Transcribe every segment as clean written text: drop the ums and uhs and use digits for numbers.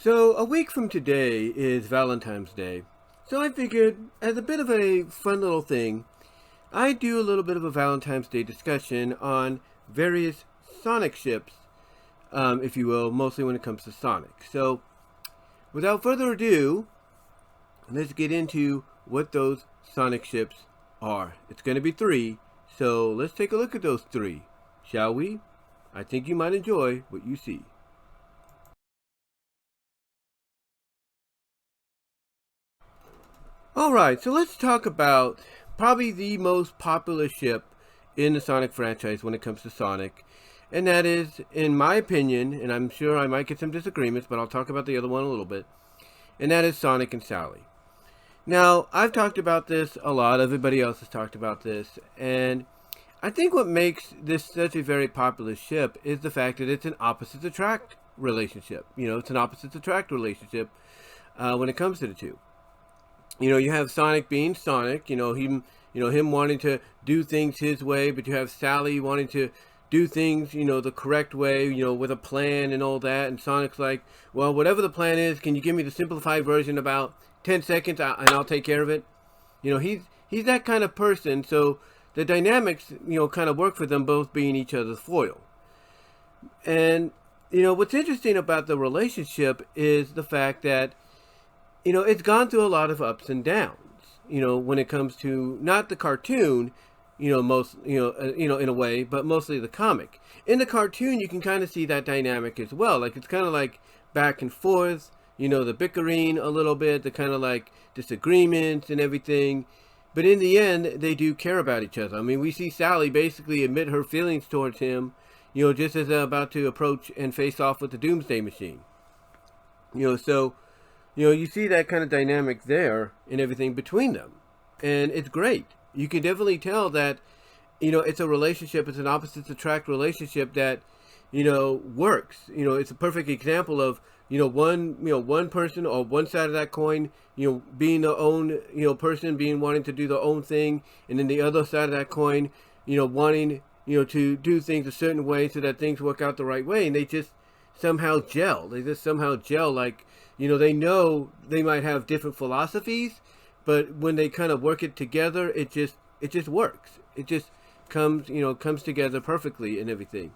So, a week from today is Valentine's Day. So, I figured, as a bit of a fun little thing, I'd do a little bit of a Valentine's Day discussion on various Sonic ships, if you will, mostly when it comes to Sonic. So, without further ado, let's get into what those Sonic ships are. It's going to be three, so let's take a look at those three, shall we? I think you might enjoy what you see. Alright, so let's talk about probably the most popular ship in the Sonic franchise when it comes to Sonic. And that is, in my opinion, and I'm sure I might get some disagreements, but I'll talk about the other one a little bit. And that is Sonic and Sally. Now, I've talked about this a lot, everybody else has talked about this, and I think what makes this such a very popular ship is the fact that it's an opposites attract relationship. You know, it's an opposites attract relationship when it comes to the two. You know, you have Sonic being Sonic, him wanting to do things his way, but you have Sally wanting to do things, the correct way, with a plan and all that. And Sonic's like, well, whatever the plan is, can you give me the simplified version about 10 seconds and I'll take care of it? He's that kind of person. So the dynamics, kind of work for them both being each other's foil. And, what's interesting about the relationship is the fact that it's gone through a lot of ups and downs, when it comes to not the cartoon, in a way, but mostly the comic. In the cartoon, you can kind of see that dynamic as well. Like, it's kind of like back and forth, the bickering a little bit, the kind of like disagreements and everything. But in the end, they do care about each other. I mean, we see Sally basically admit her feelings towards him, just as they're about to approach and face off with the Doomsday Machine. So you see that kind of dynamic there and everything between them. And it's great. You can definitely tell that, it's a relationship, it's an opposites attract relationship that, works. It's a perfect example of, one person or one side of that coin, being their own, person, wanting to do their own thing. And then the other side of that coin, wanting, to do things a certain way so that things work out the right way. And they just somehow gel. They just somehow gel like, they know they might have different philosophies, but when they kind of work it together, it just works. It just comes together perfectly and everything.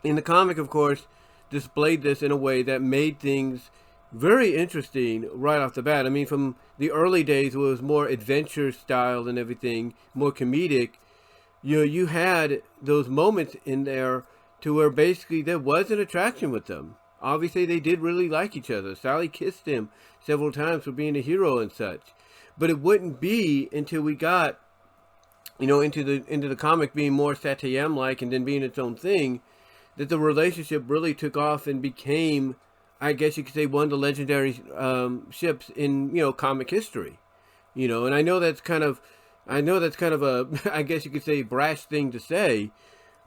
In the comic, of course, displayed this in a way that made things very interesting right off the bat. I mean, from the early days, it was more adventure style and everything, more comedic. You had those moments in there to where basically there was an attraction with them. Obviously, they did really like each other. Sally kissed him several times for being a hero and such. But it wouldn't be until we got, into the comic being more Satayam-like and then being its own thing, that the relationship really took off and became, I guess you could say, one of the legendary ships in, comic history. And I know that's kind of a, I guess you could say, brash thing to say,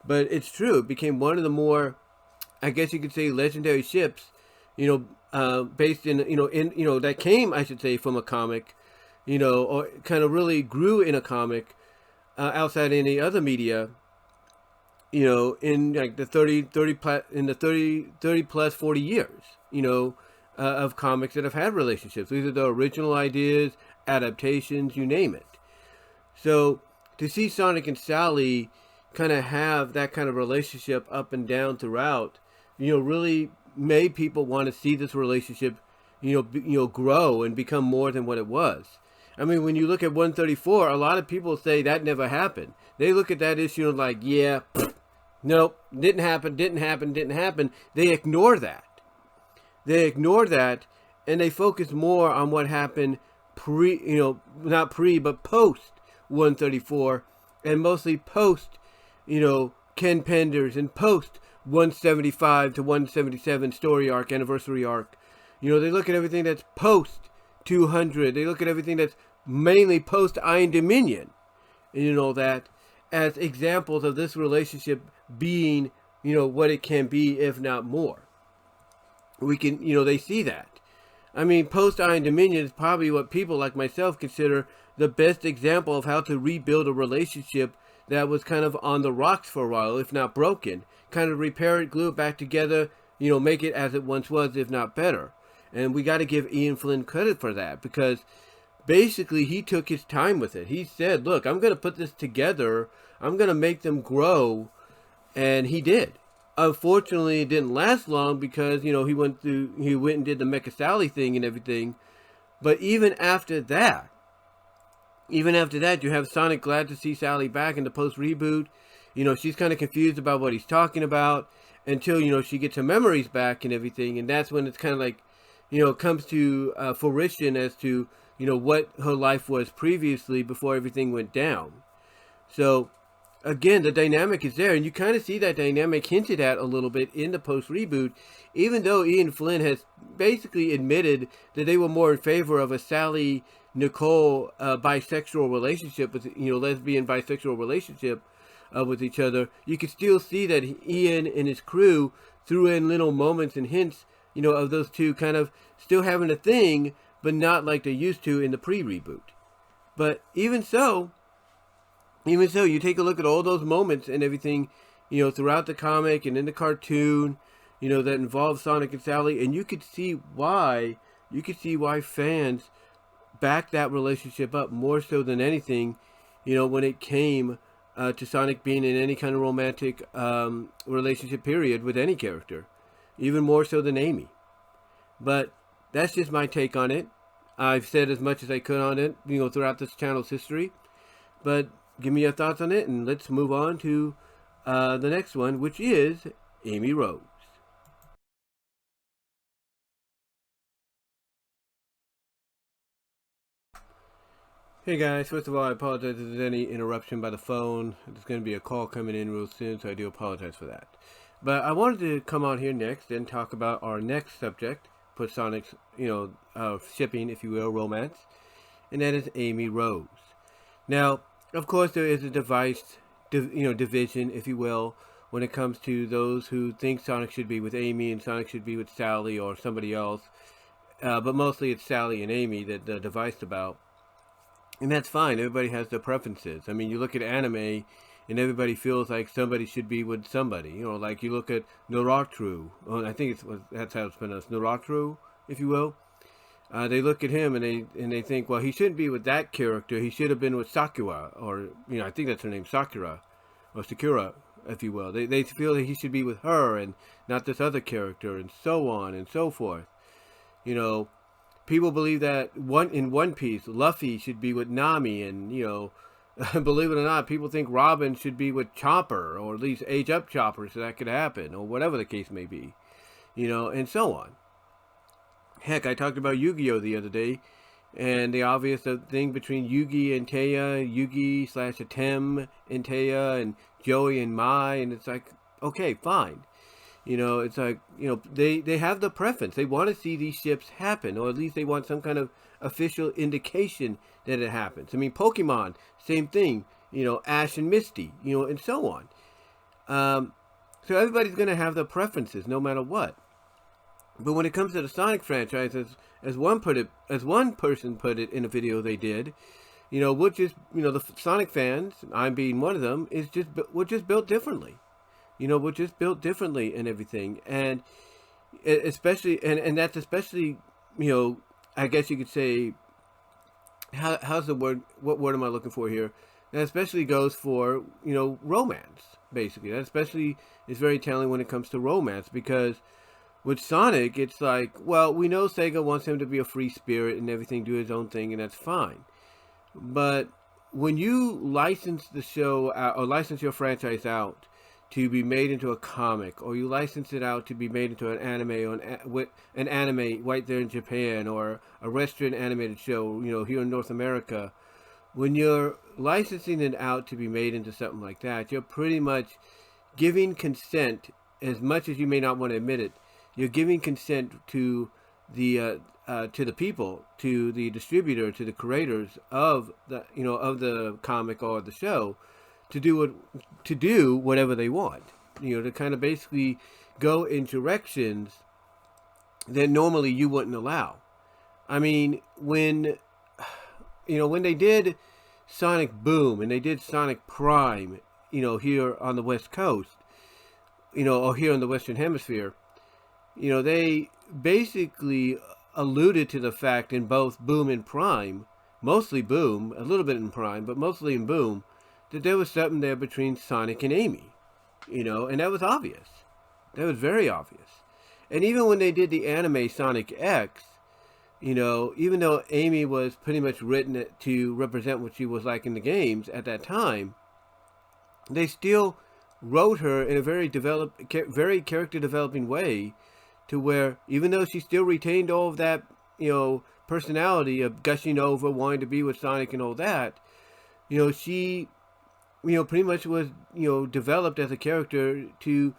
but it's true. It became one of the more, I guess you could say, legendary ships, based in, that came, I should say, from a comic, or kind of really grew in a comic, outside any other media, in like the 30 plus 40 years, of comics that have had relationships. These are the original ideas, adaptations, you name it. So to see Sonic and Sally kind of have that kind of relationship up and down throughout, really made people want to see this relationship, grow and become more than what it was. I mean, when you look at 134, a lot of people say that never happened. They look at that issue and like, yeah, nope, didn't happen. They ignore that. And they focus more on what happened not pre, but post 134, and mostly post, Ken Penders and post 175 to 177 story arc, anniversary arc. They look at everything that's post 200. They look at everything that's mainly post Iron Dominion, and that as examples of this relationship being, what it can be, if not more. We can, they see that. I mean, post Iron Dominion is probably what people like myself consider the best example of how to rebuild a relationship that was kind of on the rocks for a while, if not broken. Kind of repair it, glue it back together, make it as it once was, if not better. And we got to give Ian Flynn credit for that, because basically he took his time with it. He said, look, I'm going to put this together. I'm going to make them grow. And he did. Unfortunately, it didn't last long because, he went and did the Mecha Sally thing and everything. But even after that, you have Sonic glad to see Sally back in the post-reboot. She's kind of confused about what he's talking about until, she gets her memories back and everything. And that's when it's kind of like, comes to fruition as to, what her life was previously before everything went down. So, again, the dynamic is there. And you kind of see that dynamic hinted at a little bit in the post-reboot, even though Ian Flynn has basically admitted that they were more in favor of a Sally Nicole bisexual relationship with, lesbian bisexual relationship with each other. You can still see that Ian and his crew threw in little moments and hints, of those two kind of still having a thing, but not like they used to in the pre-reboot. But even so, you take a look at all those moments and everything, throughout the comic and in the cartoon, that involve Sonic and Sally, and you could see why fans back that relationship up more so than anything, when it came to Sonic being in any kind of romantic relationship period with any character, even more so than Amy. But that's just my take on it. I've said as much as I could on it, throughout this channel's history. But give me your thoughts on it, and let's move on to the next one, which is Amy Rose. Hey guys, first of all, I apologize if there's any interruption by the phone. There's going to be a call coming in real soon, so I do apologize for that. But I wanted to come on here next and talk about our next subject, put Sonic's, shipping, if you will, romance, and that is Amy Rose. Now, of course, there is a division, if you will, when it comes to those who think Sonic should be with Amy and Sonic should be with Sally or somebody else. But mostly it's Sally and Amy that they're divided about. And that's fine. Everybody has their preferences. I mean, you look at anime, and everybody feels like somebody should be with somebody. Like you look at Naruto. I think that's how it's pronounced, Naruto, if you will. They look at him and they think, well, he shouldn't be with that character. He should have been with Sakura, or I think that's her name, Sakura, if you will. They feel that he should be with her and not this other character, and so on and so forth. People believe that in One Piece, Luffy should be with Nami, and believe it or not, people think Robin should be with Chopper, or at least age up Chopper so that could happen, or whatever the case may be, and so on. Heck, I talked about Yu-Gi-Oh! The other day, and the obvious thing between Yugi and Taya, Yugi/Atem and Taya, and Joey and Mai, and it's like, okay, fine. It's like, they have the preference. They want to see these ships happen, or at least they want some kind of official indication that it happens. I mean, Pokemon, same thing, Ash and Misty, and so on. So everybody's going to have their preferences no matter what. But when it comes to the Sonic franchise, as one person put it in a video they did, the Sonic fans, I'm being one of them, we're just built differently. We're just built differently and everything. And especially, and that's especially, I guess you could say, how's the word, what word am I looking for here? That especially goes for, romance, basically. That especially is very telling when it comes to romance, because with Sonic, it's like, well, we know Sega wants him to be a free spirit and everything, do his own thing, and that's fine. But when you license the show out, or license your franchise out to be made into a comic, or you license it out to be made into an anime, or an anime right there in Japan, or a Western animated show, here in North America, when you're licensing it out to be made into something like that, you're pretty much giving consent, as much as you may not want to admit it. You're giving consent to the people, to the distributor, to the creators of the comic or the show, to do whatever they want. To kind of basically go in directions that normally you wouldn't allow. I mean, when they did Sonic Boom and they did Sonic Prime, here on the West Coast, or here in the Western Hemisphere, they basically alluded to the fact in both Boom and Prime, mostly Boom, a little bit in Prime, but mostly in Boom, that there was something there between Sonic and Amy, and that was obvious. That was very obvious. And even when they did the anime Sonic X, even though Amy was pretty much written to represent what she was like in the games at that time, they still wrote her in a very character developing way, to where even though she still retained all of that, personality of gushing over, wanting to be with Sonic and all that, she, pretty much was, developed as a character to,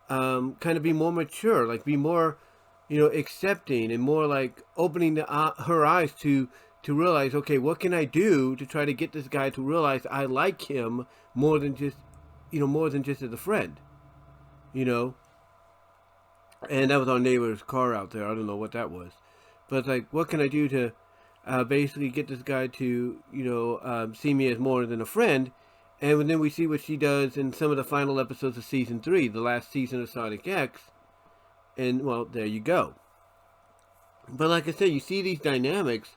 kind of be more mature, like be more, accepting and more like opening her eyes to realize, okay, what can I do to try to get this guy to realize I like him more than just as a friend, And that was our neighbor's car out there. I don't know what that was, but it's like, what can I do to basically get this guy to, see me as more than a friend? And then we see what she does in some of the final episodes of Season 3, the last season of Sonic X. And, well, there you go. But like I said, you see these dynamics.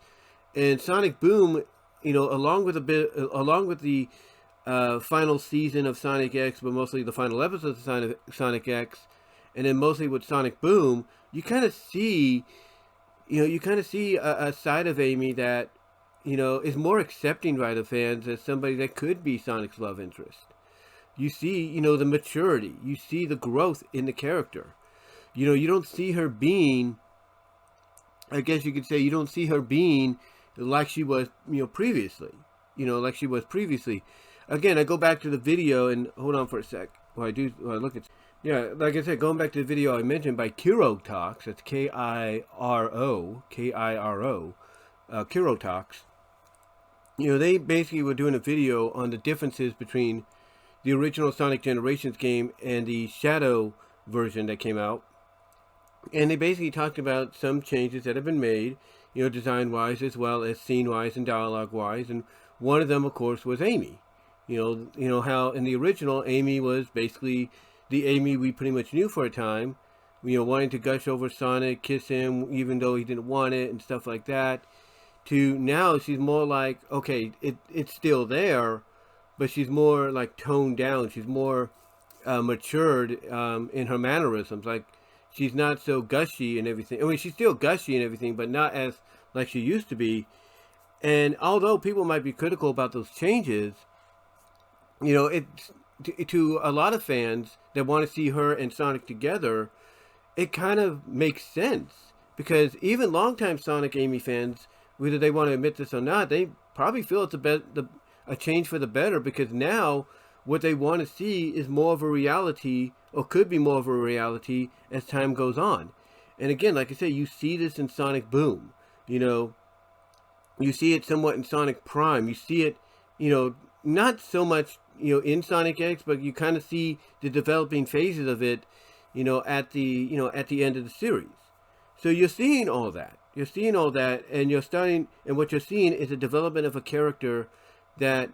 And Sonic Boom, along with the final season of Sonic X, but mostly the final episodes of Sonic X, and then mostly with Sonic Boom, you kind of see, a side of Amy that, is more accepting by the fans as somebody that could be Sonic's love interest. You see, the maturity. You see the growth in the character. You don't see her being, I guess you could say, you don't see her being like she was, previously. Like she was previously. Again, I go back to the video, and hold on for a sec. While I look at, yeah, like I said, going back to the video I mentioned by Kiro Talks, that's Kiro, Kiro Talks. They basically were doing a video on the differences between the original Sonic Generations game and the Shadow version that came out. And they basically talked about some changes that have been made, design-wise as well as scene-wise and dialogue-wise. And one of them, of course, was Amy. How in the original, Amy was basically the Amy we pretty much knew for a time, wanting to gush over Sonic, kiss him, even though he didn't want it and stuff like that. To now, she's more like, okay, it's still there, but she's more like toned down. She's more matured in her mannerisms. Like, she's not so gushy and everything. I mean, she's still gushy and everything, but not as like she used to be. And although people might be critical about those changes, it's to a lot of fans that want to see her and Sonic together, it kind of makes sense. Because even longtime Sonic Amy fans, whether they want to admit this or not, they probably feel it's a change for the better, because now what they want to see is more of a reality, or could be more of a reality as time goes on. And again, like I said, you see this in Sonic Boom. You see it somewhat in Sonic Prime. You see it, not so much, in Sonic X, but you kind of see the developing phases of it, at the end of the series. So you're seeing all that. You're seeing all that, and and what you're seeing is a development of a character that,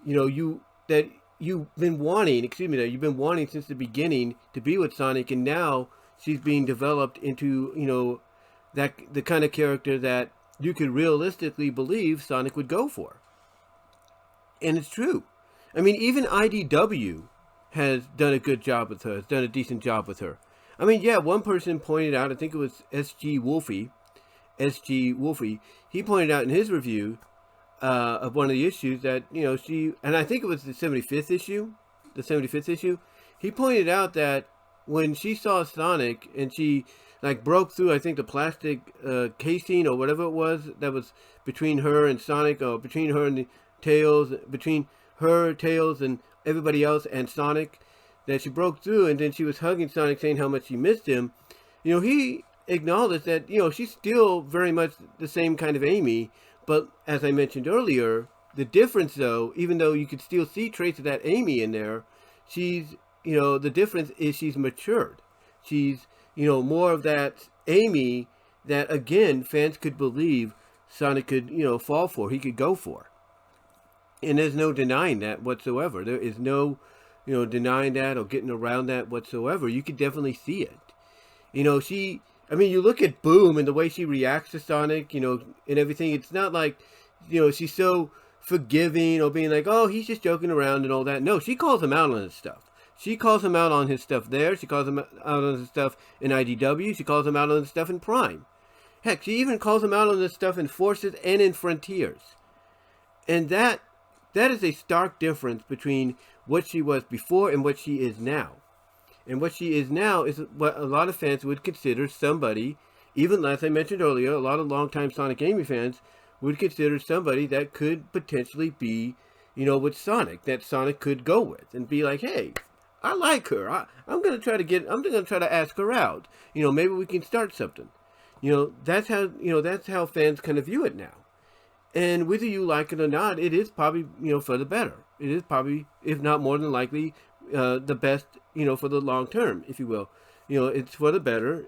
that you've been wanting since the beginning to be with Sonic, and now she's being developed into, the kind of character that you could realistically believe Sonic would go for. And it's true. I mean, even IDW has done a good job with her, has done a decent job with her. I mean, yeah, one person pointed out, I think it was SG Wolfie, he pointed out in his review of one of the issues that, she, and I think it was the 75th issue, he pointed out that when she saw Sonic and she, like, broke through, I think, the plastic casing or whatever it was that was between her and Sonic, or between her and between her, Tails, and everybody else and Sonic, that she broke through, and then she was hugging Sonic, saying how much she missed him. He acknowledged that, she's still very much the same kind of Amy, but as I mentioned earlier, the difference, though, even though you could still see traits of that Amy in there, she's, the difference is she's matured. She's, more of that Amy that, again, fans could believe Sonic could, fall for, he could go for. And there's no denying that whatsoever. There is no, denying that or getting around that whatsoever. You could definitely see it. I mean, you look at Boom and the way she reacts to Sonic, and everything. It's not like, she's so forgiving or being like, oh, he's just joking around and all that. No, she calls him out on his stuff. She calls him out on his stuff there. She calls him out on his stuff in IDW. She calls him out on his stuff in Prime. Heck, she even calls him out on his stuff in Forces and in Frontiers. And that is a stark difference between what she was before and what she is now. And what she is now is what a lot of fans would consider somebody, even as I mentioned earlier, a lot of longtime Sonic Amy fans would consider somebody that could potentially be, with Sonic, that Sonic could go with and be like, hey, I like her. I'm going to try to ask her out. Maybe we can start something. That's how fans kind of view it now. And whether you like it or not, it is probably, for the better. It is probably, if not more than likely, the best, for the long term, if you will. It's for the better,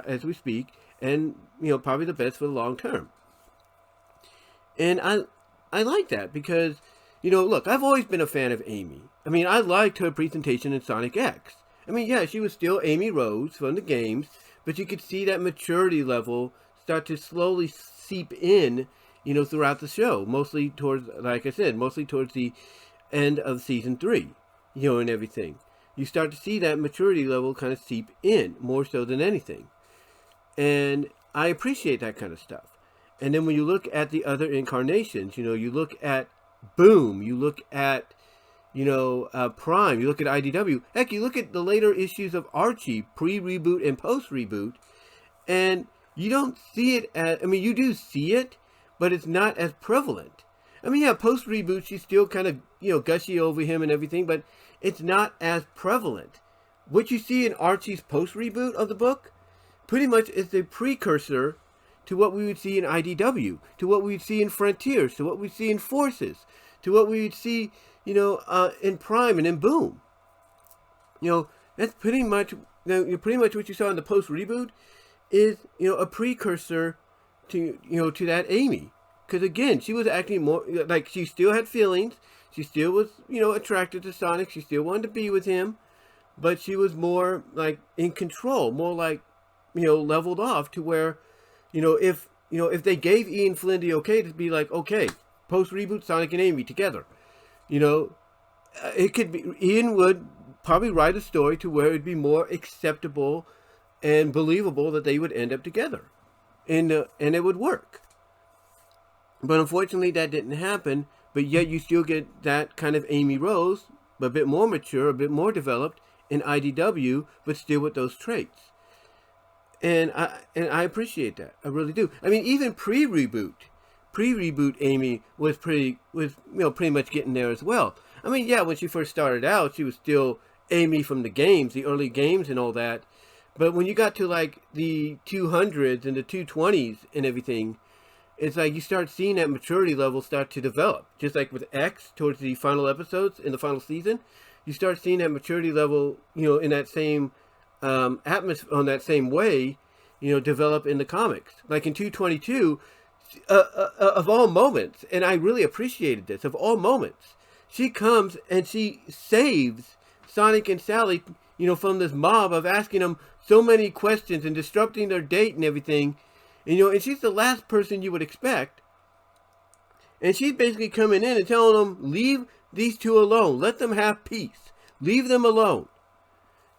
as we speak, and, probably the best for the long term. And I like that because, look, I've always been a fan of Amy. I mean, I liked her presentation in Sonic X. I mean, yeah, she was still Amy Rose from the games, but you could see that maturity level start to slowly seep in, throughout the show. Mostly towards, like I said, mostly towards the end of Season 3, and everything. You start to see that maturity level kind of seep in, more so than anything. And I appreciate that kind of stuff. And then when you look at the other incarnations, you look at Boom, you look at, Prime, you look at IDW. Heck, you look at the later issues of Archie, pre-reboot and post-reboot, and you don't see it as, I mean, you do see it, but it's not as prevalent. I mean, yeah, post-reboot, she's still kind of, gushy over him and everything, but it's not as prevalent. What you see in Archie's post-reboot of the book, pretty much is the precursor to what we would see in IDW, to what we would see in Frontiers, to what we see in Forces, to what we would see, in Prime and in Boom. That's pretty much, pretty much what you saw in the post-reboot is, a precursor to, to that Amy. Because again, she was acting more, like she still had feelings, she still was, attracted to Sonic, she still wanted to be with him, but she was more like in control, more like, leveled off to where, if they gave Ian Flynn the okay to be like, okay, post-reboot Sonic and Amy together, it could be, Ian would probably write a story to where it'd be more acceptable and believable that they would end up together. And it would work. But unfortunately that didn't happen, but yet you still get that kind of Amy Rose, but a bit more mature, a bit more developed in IDW, but still with those traits. And I appreciate that. I really do. I mean, even pre-reboot Amy was pretty much getting there as well. I mean, yeah, when she first started out, she was still Amy from the games, the early games and all that. But when you got to like the 200s and the 220s and everything, it's like you start seeing that maturity level start to develop. Just like with X towards the final episodes in the final season, you start seeing that maturity level, in that same atmosphere, on that same way, develop in the comics. Like in 222, of all moments, and I really appreciated this, of all moments, she comes and she saves Sonic and Sally, from this mob of asking them so many questions and disrupting their date and everything. And she's the last person you would expect. And she's basically coming in and telling them, leave these two alone. Let them have peace. Leave them alone.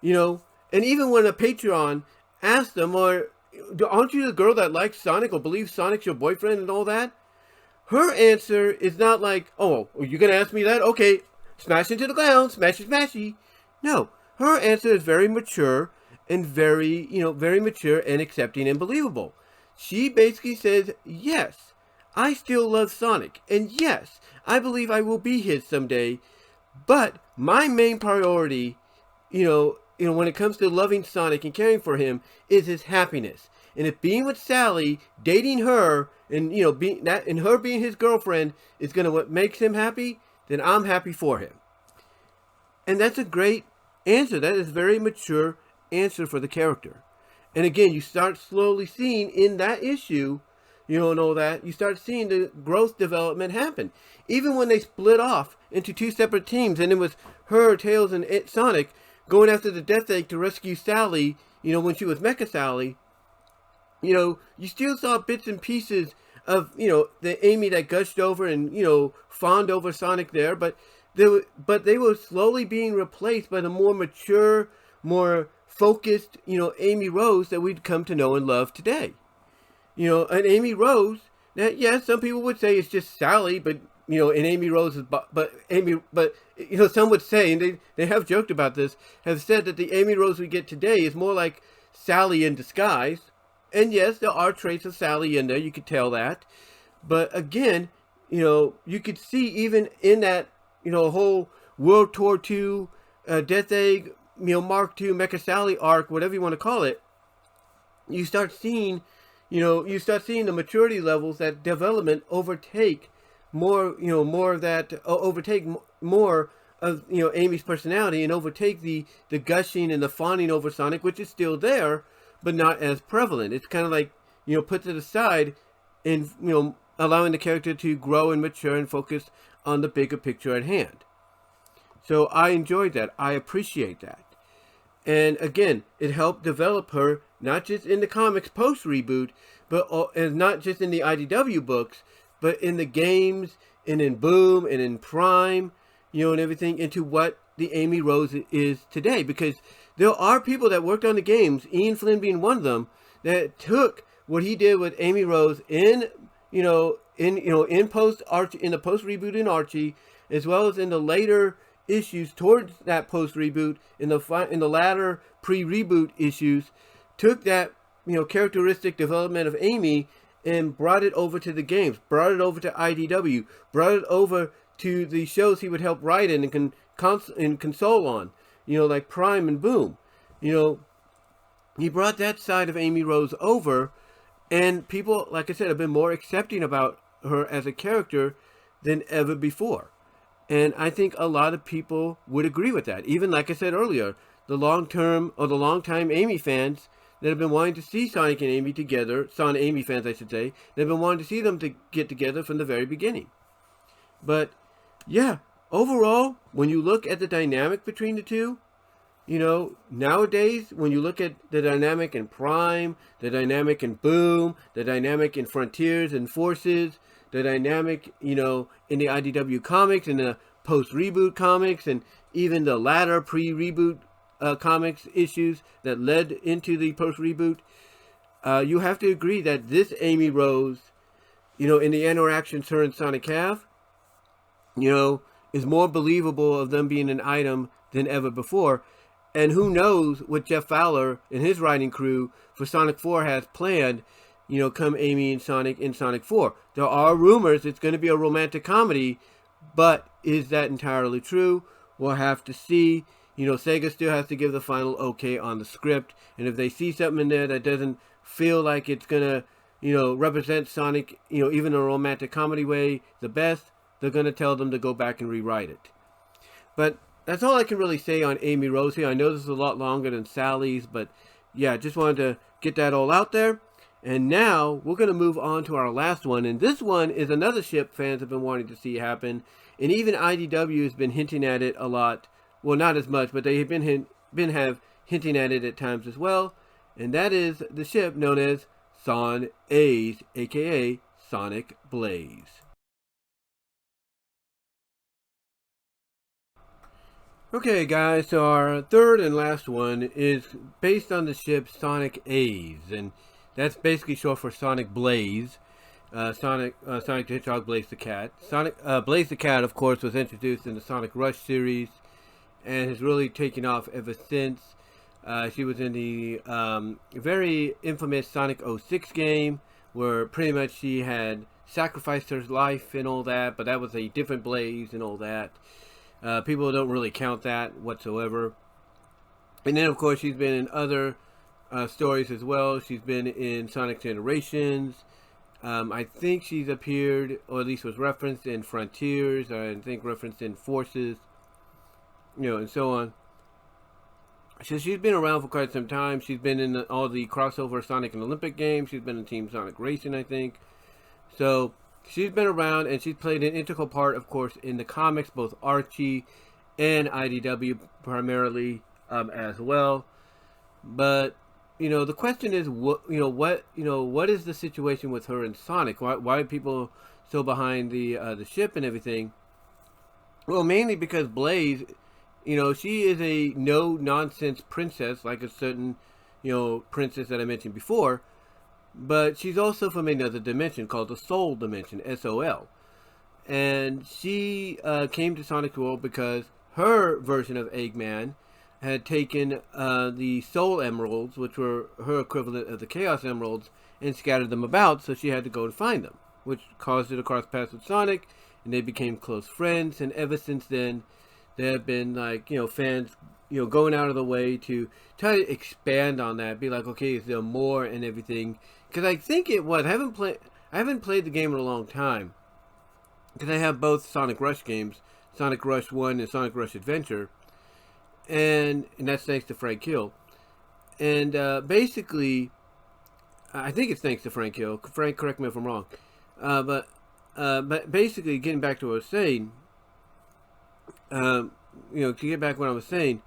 And even when a Patreon asks them, or aren't you the girl that likes Sonic or believes Sonic's your boyfriend and all that? Her answer is not like, oh, are you going to ask me that? Okay, smash into the ground, smashy, smashy. No, her answer is very mature and very mature and accepting and believable. She basically says, yes, I still love Sonic, and yes, I believe I will be his someday, but my main priority, when it comes to loving Sonic and caring for him, is his happiness. And if being with Sally, dating her, and her being his girlfriend is gonna what makes him happy, then I'm happy for him. And that's a great answer. That is a very mature answer for the character. And again, you start slowly seeing in that issue, and all that, you start seeing the growth development happen. Even when they split off into two separate teams, and it was her, Tails, and Sonic going after the Death Egg to rescue Sally, when she was Mecha Sally, you still saw bits and pieces of, the Amy that gushed over and, fawned over Sonic there, but they were slowly being replaced by the more mature, more focused, Amy Rose that we'd come to know and love today. And Amy Rose, now, yes, some people would say it's just Sally, but, and Amy Rose is, some would say, and they have joked about this, have said that the Amy Rose we get today is more like Sally in disguise. And yes, there are traits of Sally in there, you could tell that. But again, you could see even in that, whole World Tour II, Death Egg, Mark II, Mecha Sally arc, whatever you want to call it, you start seeing, the maturity levels, that development overtake more, more of that, overtake more of, Amy's personality, and overtake the gushing and the fawning over Sonic, which is still there, but not as prevalent. It's kind of like, put to the side and, allowing the character to grow and mature and focus on the bigger picture at hand. So I enjoyed that. I appreciate that. And again, it helped develop her, not just in the comics post-reboot, but and not just in the IDW books, but in the games, and in Boom, and in Prime, and everything, into what the Amy Rose is today. Because there are people that worked on the games, Ian Flynn being one of them, that took what he did with Amy Rose in post Archie, in the post reboot in Archie, as well as in the later issues towards that post reboot, in the latter pre-reboot issues, took that characteristic development of Amy and brought it over to the games, brought it over to IDW, brought it over to the shows he would help write in and console on, like Prime and Boom. He brought that side of Amy Rose over, and people, like I said, have been more accepting about her as a character than ever before. And I think a lot of people would agree with that. Even, like I said earlier, the long-time Amy fans that have been wanting to see Sonic and Amy together, Sonic Amy fans, I should say, that have been wanting to see them to get together from the very beginning. But, yeah, overall, when you look at the dynamic between the two, nowadays, when you look at the dynamic in Prime, the dynamic in Boom, the dynamic in Frontiers and Forces, the dynamic, in the IDW comics and the post-reboot comics, and even the latter pre-reboot comics issues that led into the post-reboot, you have to agree that this Amy Rose, in the interactions her and Sonic have, is more believable of them being an item than ever before. And who knows what Jeff Fowler and his writing crew for Sonic 4 has planned, come Amy and Sonic in Sonic 4. There are rumors it's going to be a romantic comedy, but is that entirely true? We'll have to see. Sega still has to give the final okay on the script. And if they see something in there that doesn't feel like it's going to, represent Sonic, even in a romantic comedy way, the best, they're going to tell them to go back and rewrite it. But that's all I can really say on Amy Rose here. I know this is a lot longer than Sally's, but yeah, just wanted to get that all out there. And now we're going to move on to our last one. And this one is another ship fans have been wanting to see happen. And even IDW has been hinting at it a lot. Well, not as much, but they have been hinting at it at times as well. And that is the ship known as Son A's, aka Sonic Blaze. Okay guys, so our third and last one is based on the ship Sonic A's, and that's basically short for Sonic Blaze. Sonic the Hedgehog, Blaze the Cat. Blaze the Cat, of course, was introduced in the Sonic Rush series and has really taken off ever since. She was in the very infamous Sonic 06 game, where pretty much she had sacrificed her life and all that, but that was a different Blaze and all that. People don't really count that whatsoever. And then, of course, she's been in other stories as well. She's been in Sonic Generations. I think she's appeared, or at least was referenced in Frontiers. I think referenced in Forces, and so on. So she's been around for quite some time. She's been in all the crossover Sonic and Olympic games. She's been in Team Sonic Racing, I think. So she's been around, and she's played an integral part, of course, in the comics, both Archie and IDW primarily. as well. But the question is, what is the situation with her and Sonic? Why are people so behind the ship and everything? Well, mainly because Blaze, she is a no nonsense princess, like a certain, princess that I mentioned before. But she's also from another dimension called the Soul Dimension, SOL. And she came to Sonic's world because her version of Eggman had taken the Soul Emeralds, which were her equivalent of the Chaos Emeralds, and scattered them about, so she had to go and find them, which caused her to cross paths with Sonic, and they became close friends, and ever since then, there have been, fans, going out of the way to try to expand on that, be like, okay, is there more and everything? Because I think it was, I haven't played the game in a long time, because I have both Sonic Rush games, Sonic Rush 1 and Sonic Rush Adventure, and that's thanks to Frank Hill. And basically, I think it's thanks to Frank Hill. Frank, correct me if I'm wrong. But basically, getting back to what I was saying, to get back to what I was saying,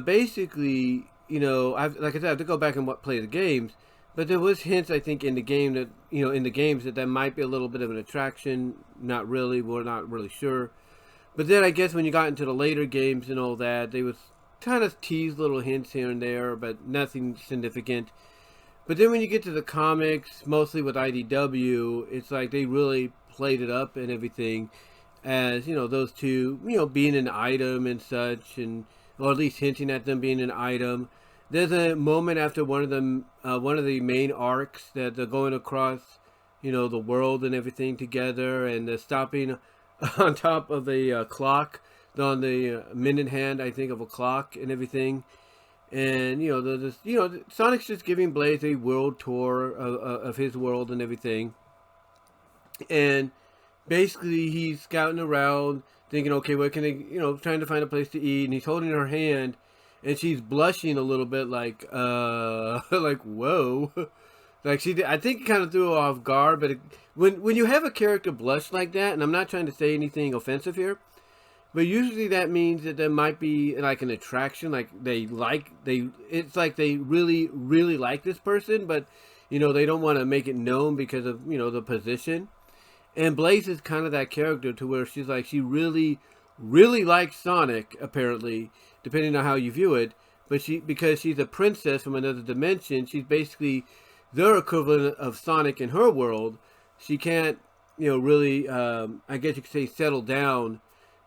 basically, like I said, I have to go back and play the games. But there was hints, I think, in the game that, in the games that might be a little bit of an attraction. Not really. We're not really sure. But then I guess when you got into the later games and all that, they was kind of teased little hints here and there, but nothing significant. But then when you get to the comics, mostly with IDW, it's like they really played it up and everything as, those two, being an item and such, and or at least hinting at them being an item. There's a moment after one of the main arcs that they're going across, the world and everything together, and they're stopping on top of a clock, on the minute hand, I think, of a clock and everything. And, they're just, Sonic's just giving Blaze a world tour of his world and everything. And basically he's scouting around, thinking, okay, what can I, trying to find a place to eat. And he's holding her hand, and she's blushing a little bit like, like, whoa. Like, I think it kind of threw her off guard, but when you have a character blush like that, and I'm not trying to say anything offensive here, but usually that means that there might be, like, an attraction, like, it's like they really, really like this person, but, they don't want to make it known because of, the position. And Blaze is kind of that character to where she's like, she really, really likes Sonic, apparently, depending on how you view it, but because she's a princess from another dimension, she's basically their equivalent of Sonic in her world. She can't, really, I guess you could say, settle down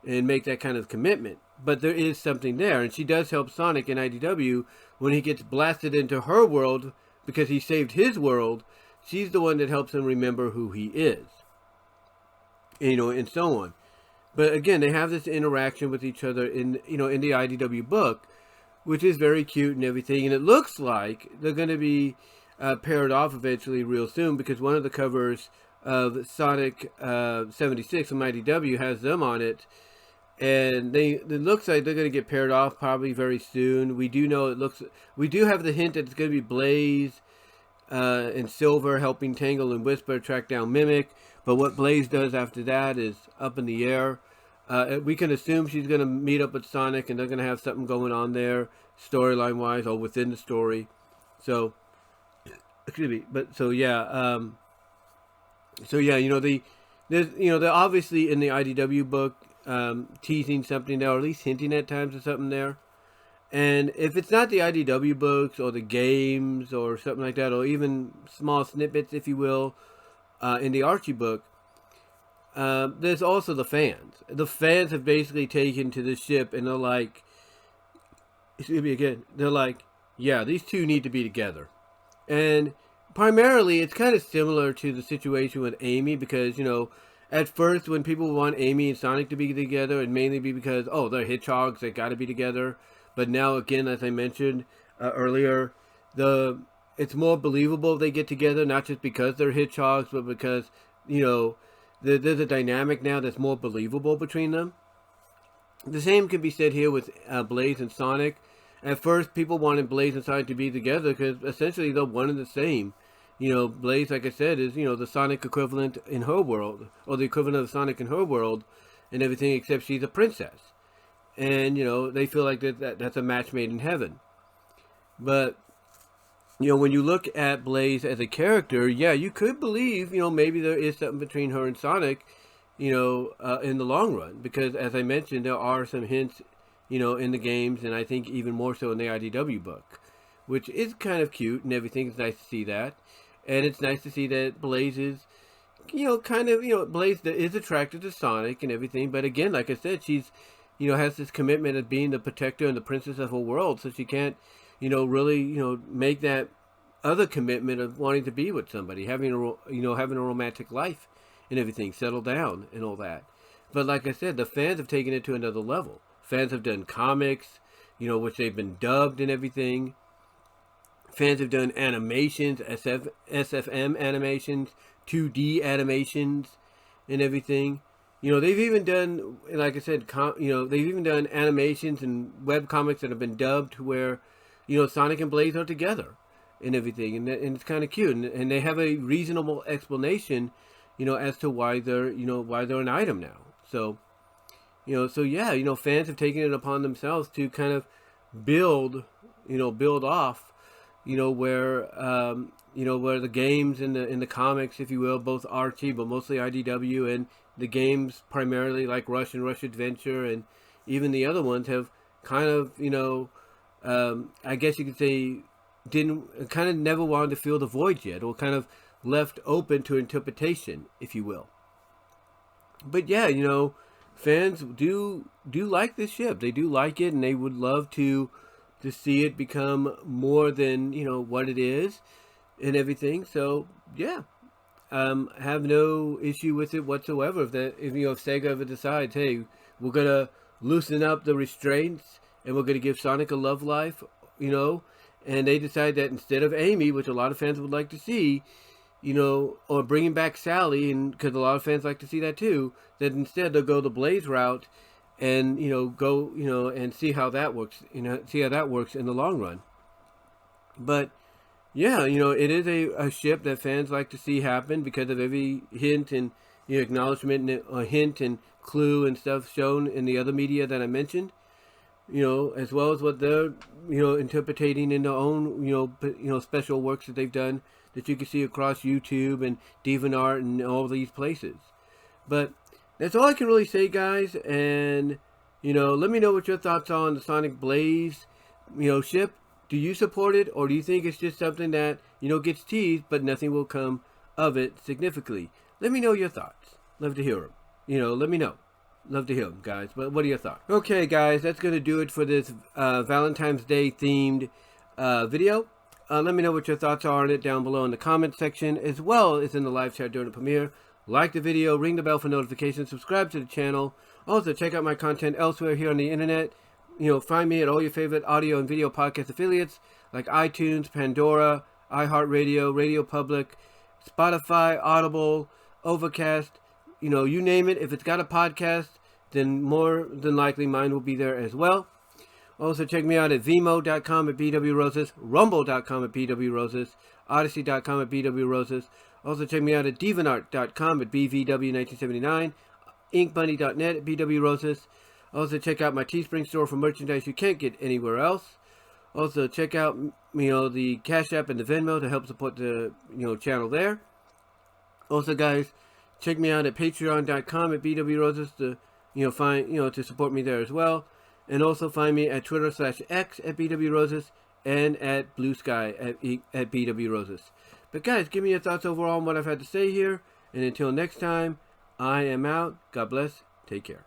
and make that kind of commitment. But there is something there, and she does help Sonic in IDW when he gets blasted into her world because he saved his world. She's the one that helps him remember who he is, and so on. But again, they have this interaction with each other in the IDW book, which is very cute and everything. And it looks like they're going to be paired off eventually real soon, because one of the covers of Sonic 76 from IDW has them on it. And it looks like they're going to get paired off probably very soon. We do have the hint that it's going to be Blaze and Silver helping Tangle and Whisper track down Mimic. But what Blaze does after that is up in the air. We can assume she's going to meet up with Sonic, and they're going to have something going on there, storyline-wise, or within the story. So, excuse me. But so yeah, they're obviously in the IDW book teasing something there, or at least hinting at times of something there. And if it's not the IDW books or the games or something like that, or even small snippets, if you will, in the Archie book, there's also the fans. The fans have basically taken to this ship, and they're like, they're like, yeah, these two need to be together. And primarily, it's kind of similar to the situation with Amy, because, at first, when people want Amy and Sonic to be together, it'd mainly be because, oh, they're hedgehogs, they gotta be together. But now, again, as I mentioned earlier, it's more believable if they get together, not just because they're hedgehogs, but because, there's a dynamic now that's more believable between them. The same can be said here with Blaze and Sonic. At first, people wanted Blaze and Sonic to be together because essentially they're one and the same. Blaze, like I said, is, the Sonic equivalent in her world, or the equivalent of Sonic in her world, and everything, except she's a princess. and they feel like that's a match made in heaven. But when you look at Blaze as a character, yeah, you could believe, maybe there is something between her and Sonic, in the long run. Because, as I mentioned, there are some hints, in the games, and I think even more so in the IDW book, which is kind of cute and everything. It's nice to see that. And it's nice to see that Blaze is, Blaze is attracted to Sonic and everything. But again, like I said, she's, has this commitment of being the protector and the princess of her world, so she can't, really, make that other commitment of wanting to be with somebody, having a romantic life and everything, settle down and all that. But like I said, the fans have taken it to another level. Fans have done comics, which they've been dubbed and everything. Fans have done animations, SFM animations, 2D animations and everything. They've even done, like I said, they've even done animations and web comics that have been dubbed where, Sonic and Blaze are together and everything, and it's kind of cute, and they have a reasonable explanation, as to why they're an item now. So, so yeah, fans have taken it upon themselves to kind of build off, where where the games and the comics, if you will, both Archie but mostly IDW, and the games primarily like Rush and Rush Adventure, and even the other ones have kind of I guess you could say kind of never wanted to fill the void yet, or kind of left open to interpretation, if you will. But yeah, fans do like this ship. They do like it, and they would love to see it become more than what it is and everything. So yeah, have no issue with it whatsoever. If Sega ever decides, hey, we're gonna loosen up the restraints and we're gonna give Sonic a love life, and they decide that instead of Amy, which a lot of fans would like to see, or bringing back Sally, and because a lot of fans like to see that too, that instead they'll go the Blaze route, and go and see how that works, see how that works in the long run. But yeah, it is a ship that fans like to see happen because of every hint and acknowledgement and a hint and clue and stuff shown in the other media that I mentioned, as well as what they're interpreting in their own special works that they've done that you can see across YouTube and DeviantArt and all these places. But that's all I can really say, guys. And let me know what your thoughts are on the Sonic Blaze ship. Do you support it, or do you think it's just something that gets teased but nothing will come of it significantly? Let me know your thoughts. Love to hear them. Let me know. Love to hear them, guys. But what are your thoughts? Okay, guys, that's going to do it for this Valentine's Day themed video. Let me know what your thoughts are on it down below in the comments section, as well as in the live chat during the premiere. Like the video, ring the bell for notifications, subscribe to the channel. Also, check out my content elsewhere here on the internet. Find me at all your favorite audio and video podcast affiliates like iTunes, Pandora, iHeartRadio, Radio Public, Spotify, Audible, Overcast. You name it. If it's got a podcast, then more than likely mine will be there as well. Also, check me out at VENMO.com at BWRoses, Rumble.com at BWRoses, Odyssey.com at BWRoses. Also, check me out at DeviantArt.com at BVW1979, InkBunny.net at BWRoses. Also, check out my Teespring store for merchandise you can't get anywhere else. Also, check out, the Cash App and the Venmo to help support the, channel there. Also, guys, check me out at Patreon.com at BWRoses to, find, to support me there as well. And also find me at Twitter/X at BWRoses and at Blue Sky at BWRoses. But guys, give me your thoughts overall on what I've had to say here. And until next time, I am out. God bless. Take care.